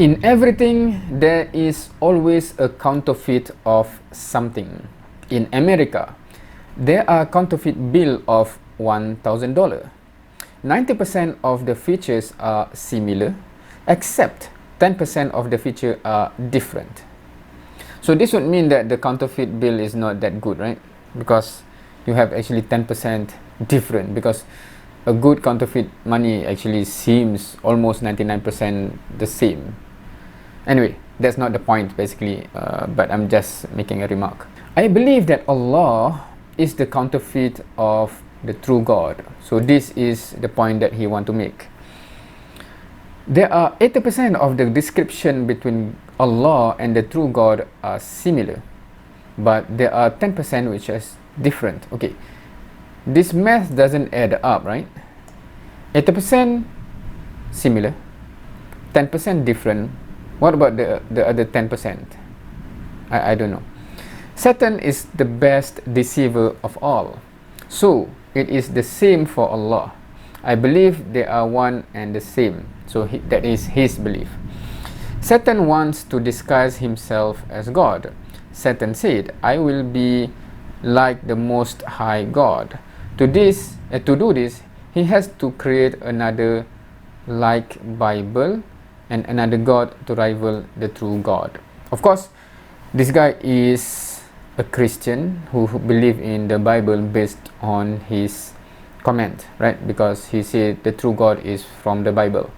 In everything, there is always a counterfeit of something. In America, there are counterfeit bill of $1,000. 90% of the features are similar, except 10% of the features are different. So this would mean that the counterfeit bill is not that good, right? Because you have actually 10% different, because a good counterfeit money actually seems almost 99% the same. Anyway, that's not the point basically, but I'm just making a remark. I believe that Allah is the counterfeit of the true God. So this is the point that he want to make. There are 80% of the description between Allah and the true God are similar, but there are 10% which is different. Okay, this math doesn't add up, right? 80% similar, 10% different. What about the other 10%? I don't know. Satan is the best deceiver of all. So it is the same for Allah. I believe they are one and the same. So that is his belief. Satan wants to disguise himself as God. Satan said, I will be like the Most High God. To do this, he has to create another like Bible and another God to rival the true God. Of course, this guy is a Christian who believe in the Bible based on his comment, right? Because he said the true God is from the Bible.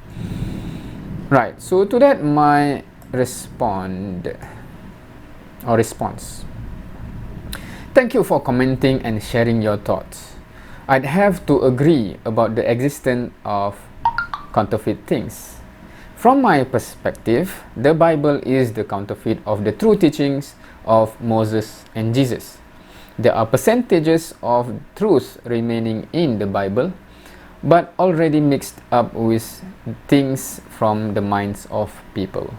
Right, so to that my response. Thank you for commenting and sharing your thoughts. I'd have to agree about the existence of counterfeit things. From my perspective, the Bible is the counterfeit of the true teachings of Moses and Jesus. There are percentages of truth remaining in the Bible, but already mixed up with things from the minds of people.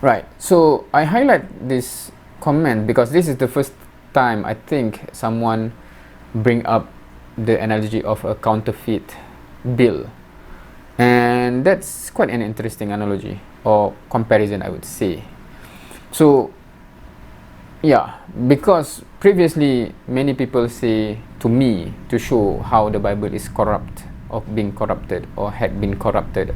Right, so I highlight this comment because this is the first time I think someone bring up the analogy of a counterfeit bill. And that's quite an interesting analogy or comparison, I would say. So yeah, because previously many people say to me to show how the Bible is corrupt or being corrupted or had been corrupted.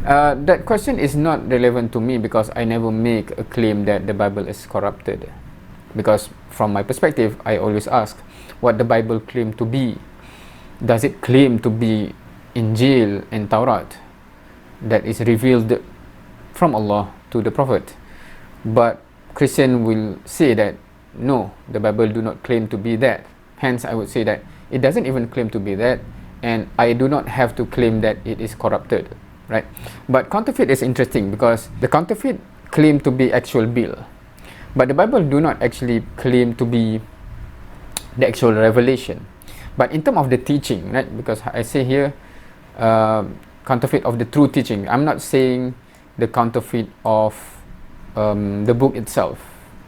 That question is not relevant to me because I never make a claim that the Bible is corrupted. Because from my perspective, I always ask what the Bible claim to be. Does it claim to be Injil and Taurat that is revealed from Allah to the Prophet? But Christian will say that no, the Bible do not claim to be that. Hence, I would say that it doesn't even claim to be that, and I do not have to claim that it is corrupted, right? But counterfeit is interesting because the counterfeit claim to be actual bill, but the Bible do not actually claim to be the actual revelation. But in terms of the teaching, right? Because I say here, counterfeit of the true teaching. I'm not saying the counterfeit of the book itself.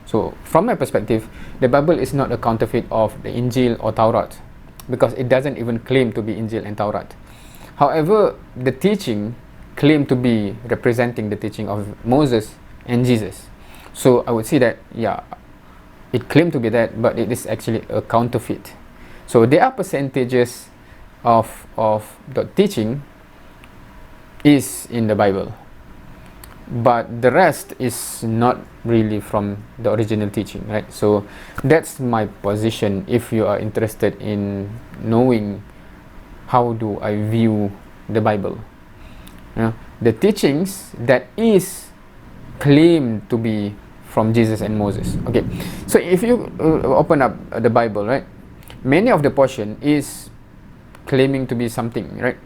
So from my perspective, the Bible is not a counterfeit of the Injil or Taurat because it doesn't even claim to be Injil and Taurat. However, the teaching claim to be representing the teaching of Moses and Jesus. So I would say that, yeah, it claimed to be that, but it is actually a counterfeit. So there are percentages of the teaching is in the Bible, but the rest is not really from the original teaching, right? So that's my position. If you are interested in knowing how do I view the Bible, the teachings that is claimed to be from Jesus and Moses. Okay, so if you open up the Bible, right, many of the portion is claiming to be something, right?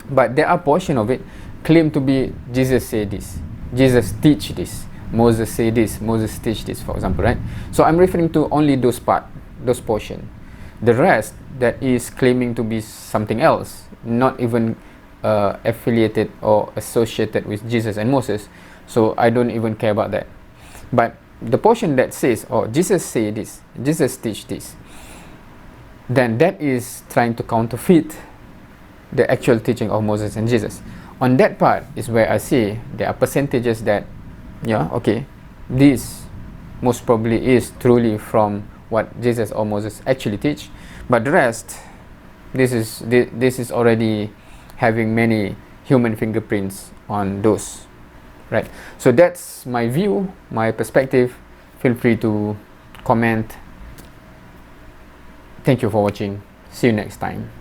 But there are portion of it claim to be Jesus say this, Jesus teach this, Moses say this, Moses teach this, for example, right? So I'm referring to only those portion. The rest that is claiming to be something else, not even affiliated or associated with Jesus and Moses. So I don't even care about that. But the portion that says, oh, Jesus say this, Jesus teach this, then that is trying to counterfeit the actual teaching of Moses and Jesus. On that part is where I see there are percentages that, yeah, okay, this most probably is truly from what Jesus or Moses actually teach, but the rest, this is already having many human fingerprints on those, right? So that's my view, my perspective. Feel free to comment. Thank you for watching. See you next time.